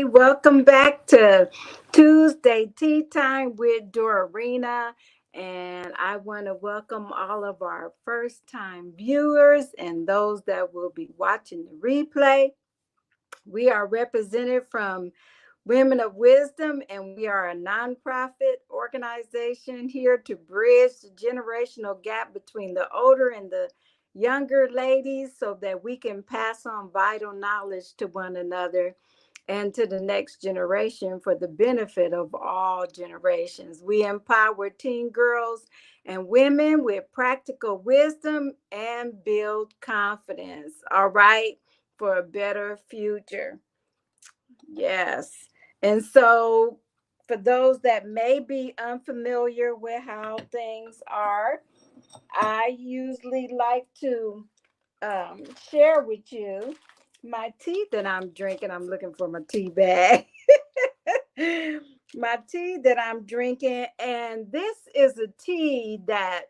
welcome back to Tuesday Tea Time with Dorarena. And I want to welcome all of our first time viewers and those that will be watching the replay. We are represented from Women of Wisdom, and we are a nonprofit organization here to bridge the generational gap between the older and the younger ladies so that we can pass on vital knowledge to one another and to the next generation for the benefit of all generations. We empower teen girls and women with practical wisdom and build confidence, all right, for a better future. Yes. And so, for those that may be unfamiliar with how things are, I usually like to share with you my tea that I'm drinking. I'm looking for my tea bag. My tea that I'm drinking. And this is a tea that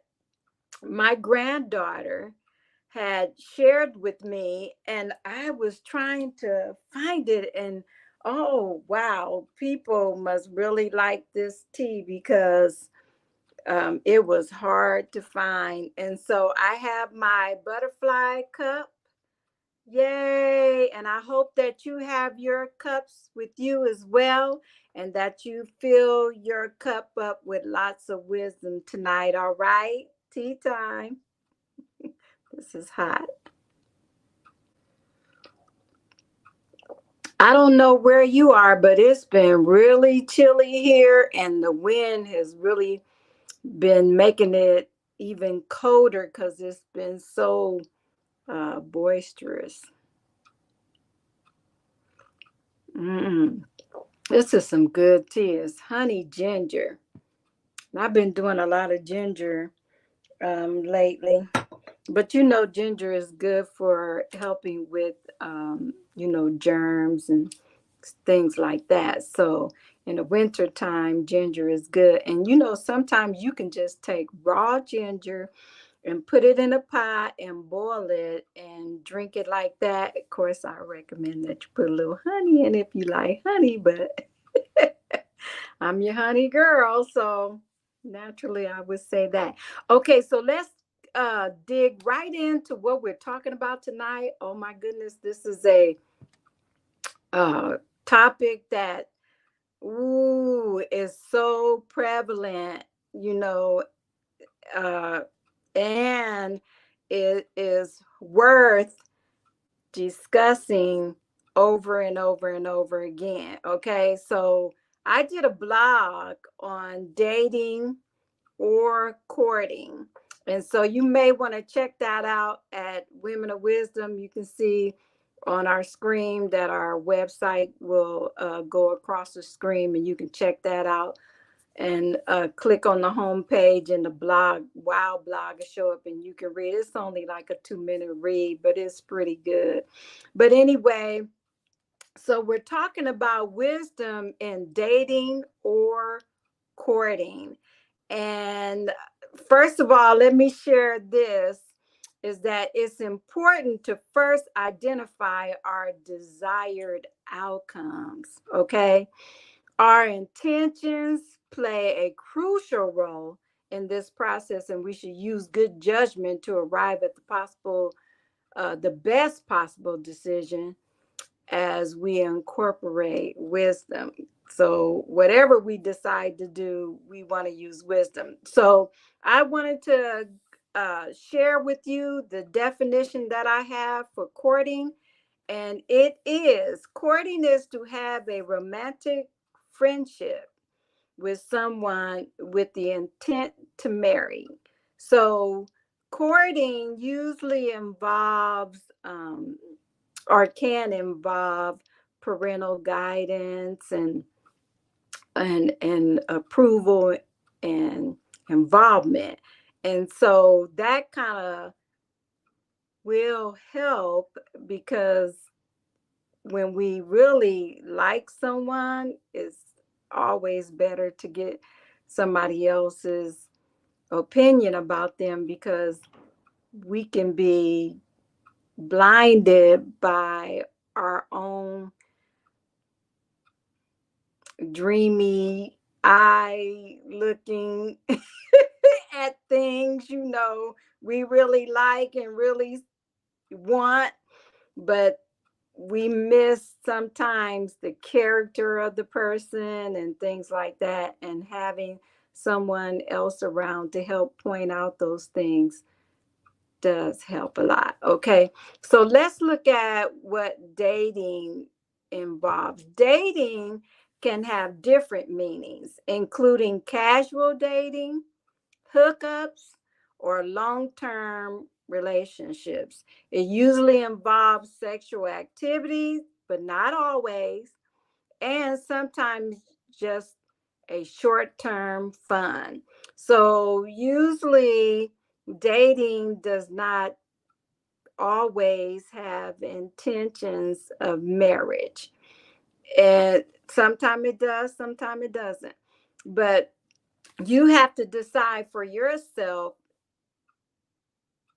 my granddaughter had shared with me, and I was trying to find it. And oh, wow, people must really like this tea because it was hard to find. And so I have my butterfly cup. Yay! And I hope that you have your cups with you as well, and that you fill your cup up with lots of wisdom tonight. All right, tea time. This is hot. I don't know where you are, but it's been really chilly here, and the wind has really been making it even colder because it's been so boisterous. Mm. This is some good tea. It's honey ginger. I've been doing a lot of ginger lately, but ginger is good for helping with germs and things like that. So in the winter time, ginger is good. And sometimes you can just take raw ginger and put it in a pot and boil it and drink it like that. Of course, I recommend that you put a little honey in if you like honey, but I'm your honey girl, so naturally I would say that. Okay, so let's dig right into what we're talking about tonight. Oh my goodness, this is a uh topic that is so prevalent, you know, uh and it is worth discussing over and over and over again. Okay, so I did a blog on dating or courting. And so you may want to check that out at Women of Wisdom. You can see on our screen that our website will go across the screen, and you can check that out and click on the home page, and the blog, wow blog, will show up and you can read. It's only like a 2-minute read, but it's pretty good. But anyway, so we're talking about wisdom in dating or courting. And first of all, let me share this, is that it's important to first identify our desired outcomes. Okay, our intentions play a crucial role in this process, and we should use good judgment to arrive at the best possible decision as we incorporate wisdom. So, whatever we decide to do, we want to use wisdom. So, I wanted to share with you the definition that I have for courting. And courting is to have a romantic friendship with someone with the intent to marry. So, courting usually involves or can involve parental guidance and approval and involvement. And so that kind of will help, because when we really like someone, it's always better to get somebody else's opinion about them, because we can be blinded by our own dreamy eye looking at things, we really like and really want, but we miss sometimes the character of the person and things like that. And having someone else around to help point out those things does help a lot. Okay. So let's look at what dating involves. Dating can have different meanings, including casual dating, hookups, or long term relationships. It usually involves sexual activities, but not always, and sometimes just a short term fun. So, usually, dating does not always have intentions of marriage. And sometimes it does, sometimes it doesn't. But you have to decide for yourself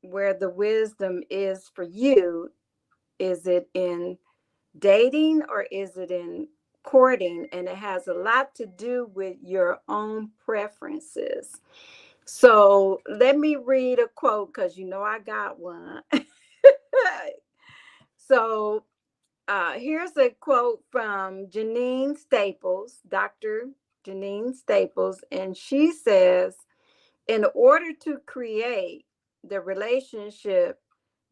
where the wisdom is for you. Is it in dating or is it in courting? And it has a lot to do with your own preferences. So let me read a quote because I got one. So here's a quote from Janine Staples, Dr. Janine Staples, and she says, in order to create the relationship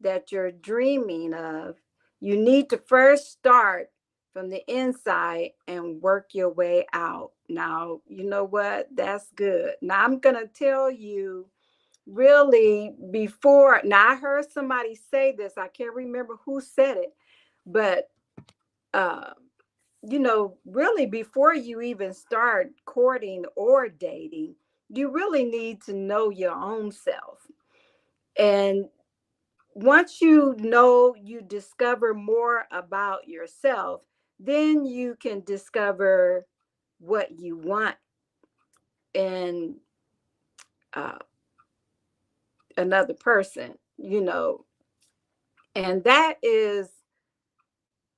that you're dreaming of, you need to first start from the inside and work your way out. Now, you know what? That's good. Now, I'm going to tell you really before. Now, I heard somebody say this. I can't remember who said it, but uh, really before you even start courting or dating, you really need to know your own self. And once you discover more about yourself, then you can discover what you want in uh, another person, and that is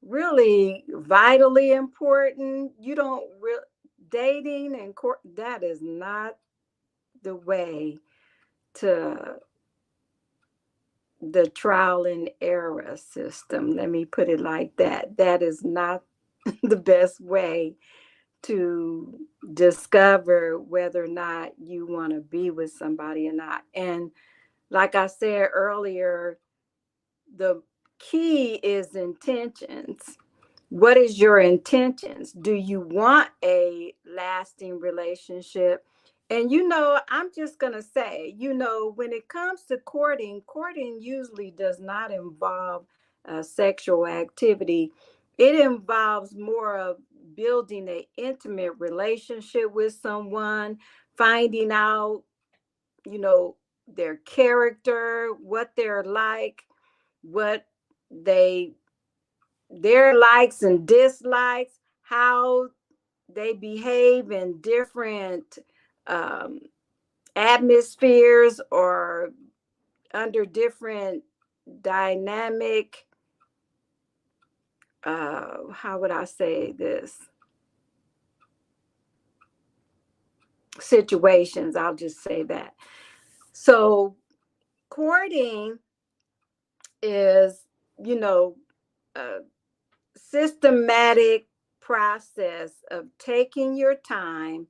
really vitally important. You don't dating and court, that is not the way to the trial and error system. Let me put it like that. That is not the best way to discover whether or not you want to be with somebody or not. And like I said earlier, the key is intentions. What is your intentions? Do you want a lasting relationship? And I'm just going to say, when it comes to courting, courting usually does not involve sexual activity. It involves more of building an intimate relationship with someone, finding out, you know, their character, what they're like, what they their likes and dislikes, how they behave in different um, atmospheres or under different dynamic, how would I say this, situations. I'll just say that. So, courting is, you know, a systematic process of taking your time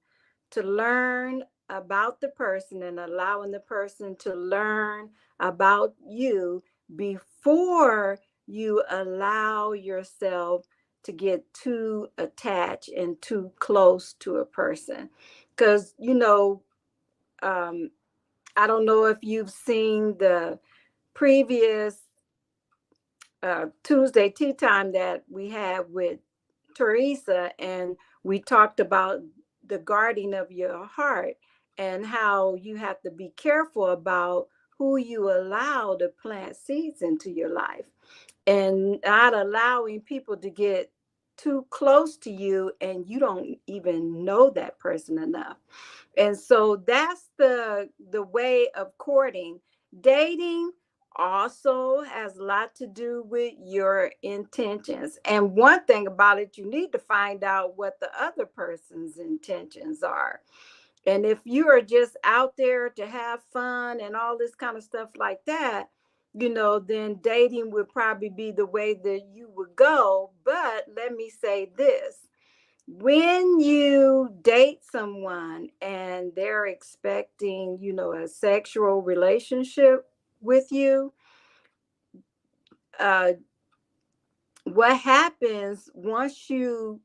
to learn about the person and allowing the person to learn about you before you allow yourself to get too attached and too close to a person. Because, um, I don't know if you've seen the previous Tuesday tea time that we had with Teresa, and we talked about the guarding of your heart and how you have to be careful about who you allow to plant seeds into your life and not allowing people to get too close to you and you don't even know that person enough. And so that's the way of courting. Dating also has a lot to do with your intentions. And one thing about it, you need to find out what the other person's intentions are. And if you are just out there to have fun and all this kind of stuff like that, then dating would probably be the way that you would go. But let me say this: when you date someone and they're expecting, a sexual relationship with you, uh, what happens once you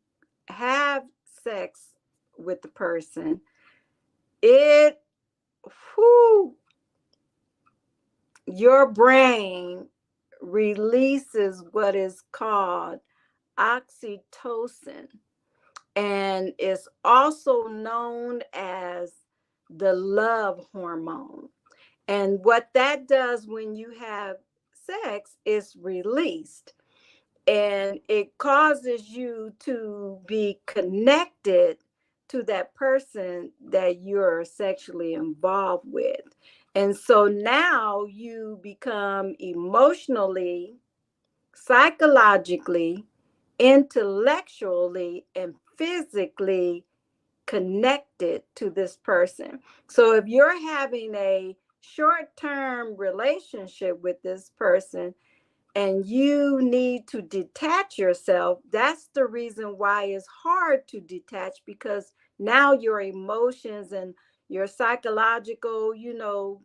have sex with the person, it, whew, your brain releases what is called oxytocin, and it's also known as the love hormone. And what that does when you have sex is released, and it causes you to be connected to that person that you're sexually involved with. And so now you become emotionally, psychologically, intellectually, and physically connected to this person. So if you're having a short-term relationship with this person and you need to detach yourself, that's the reason why it's hard to detach, because now your emotions and your psychological, your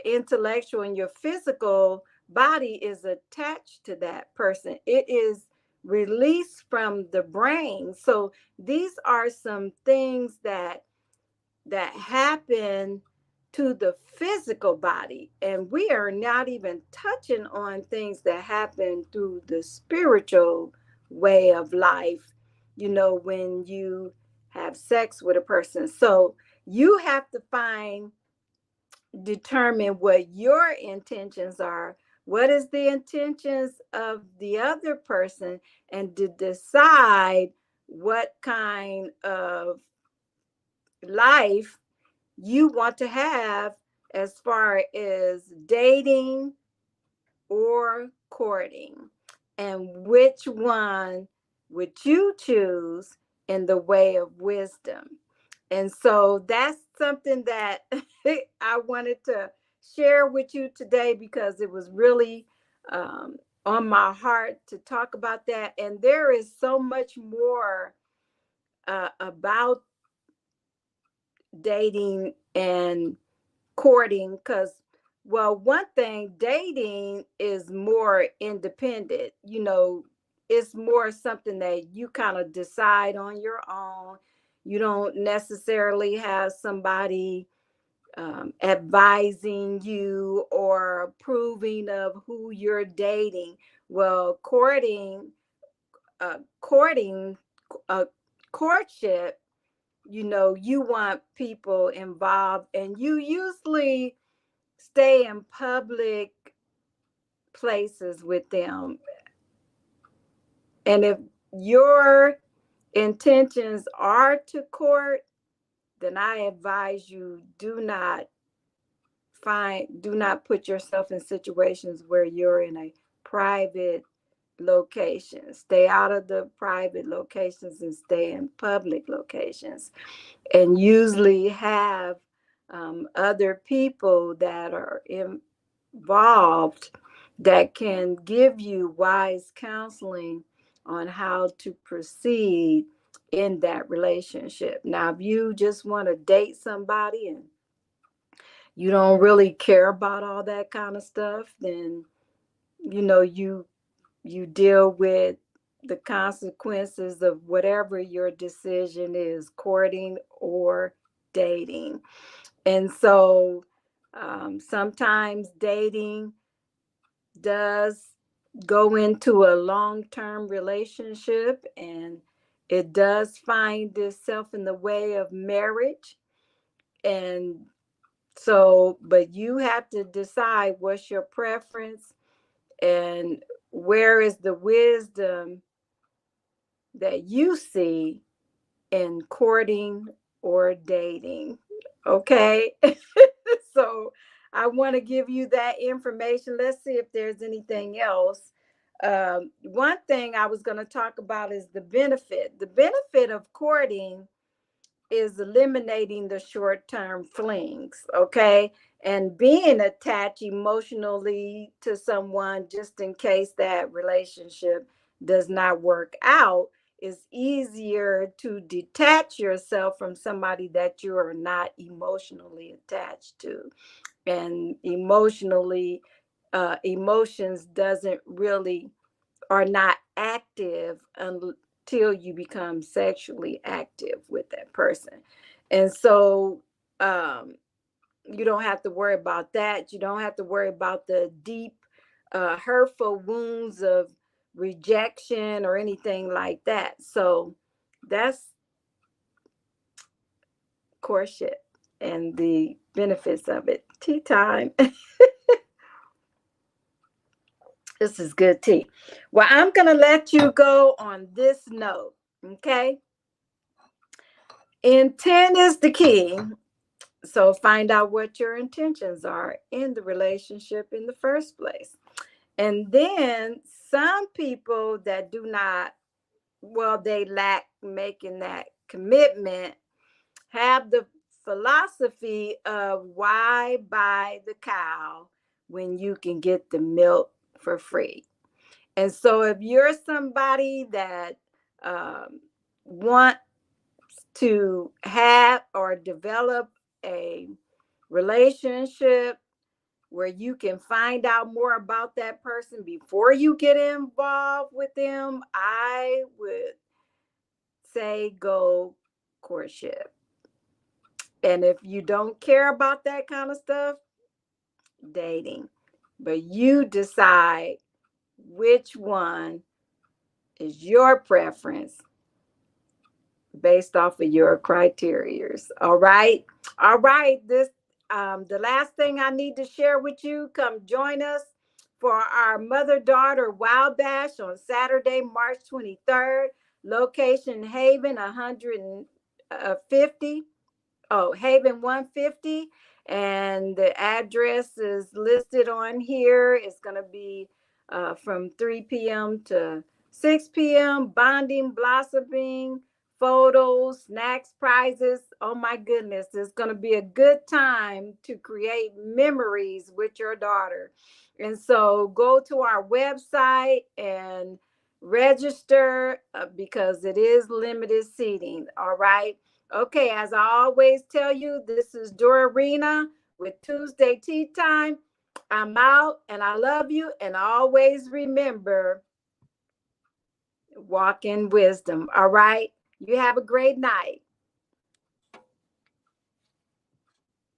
intellectual and your physical body is attached to that person. It is released from the brain. So these are some things that happen to the physical body, and we are not even touching on things that happen through the spiritual way of life, when you have sex with a person. So you have to determine what your intentions are, what is the intentions of the other person, and to decide what kind of life you want to have as far as dating or courting, and which one would you choose in the way of wisdom. And so that's something that I wanted to share with you today, because it was really um, on my heart to talk about that. And there is so much more about dating and courting, because, well, one thing, dating is more independent. It's more something that you kind of decide on your own. You don't necessarily have somebody advising you or approving of who you're dating. Well, courting, uh, courtship, you want people involved, and you usually stay in public places with them. And if your intentions are to court, then I advise you, do not put yourself in situations where you're in a private location. Stay out of the private locations and stay in public locations, and usually have other people that are involved that can give you wise counseling on how to proceed in that relationship. Now, if you just want to date somebody and you don't really care about all that kind of stuff, then you deal with the consequences of whatever your decision is, courting or dating. And so sometimes dating does go into a long-term relationship, and it does find itself in the way of marriage. And so, but you have to decide what's your preference and where is the wisdom that you see in courting or dating. Okay. So I want to give you that information. Let's see if there's anything else. One thing I was going to talk about is the benefit. The benefit of courting is eliminating the short-term flings, okay? And being attached emotionally to someone just in case that relationship does not work out is easier to detach yourself from somebody that you are not emotionally attached to. And emotions doesn't really are not active until you become sexually active with that person. And so you don't have to worry about that. You don't have to worry about the deep, hurtful wounds of rejection or anything like that. So that's courtship and the benefits of it. Tea time. This is good tea. Well, I'm going to let you go on this note. Okay. Intent is the key. So find out what your intentions are in the relationship in the first place. And then some people that do not, well, they lack making that commitment, have the philosophy of why buy the cow when you can get the milk for free. And so if you're somebody that want to have or develop a relationship where you can find out more about that person before you get involved with them, I would say go courtship. And if you don't care about that kind of stuff, dating. But you decide which one is your preference based off of your criterias. All right. All right. This the last thing I need to share with you. Come join us for our mother-daughter Wow Bash on Saturday, March 23rd. Location Haven 150. Oh, Haven 150. And the address is listed on here. It's going to be from 3 p.m. to 6 p.m. Bonding, blossoming, photos, snacks, prizes. Oh my goodness, it's going to be a good time to create memories with your daughter. And so go to our website and register because it is limited seating. All right. Okay, as I always tell you, this is Dorarena with Tuesday Tea Time. I'm out and I love you. And always remember, walk in wisdom. All right. You have a great night.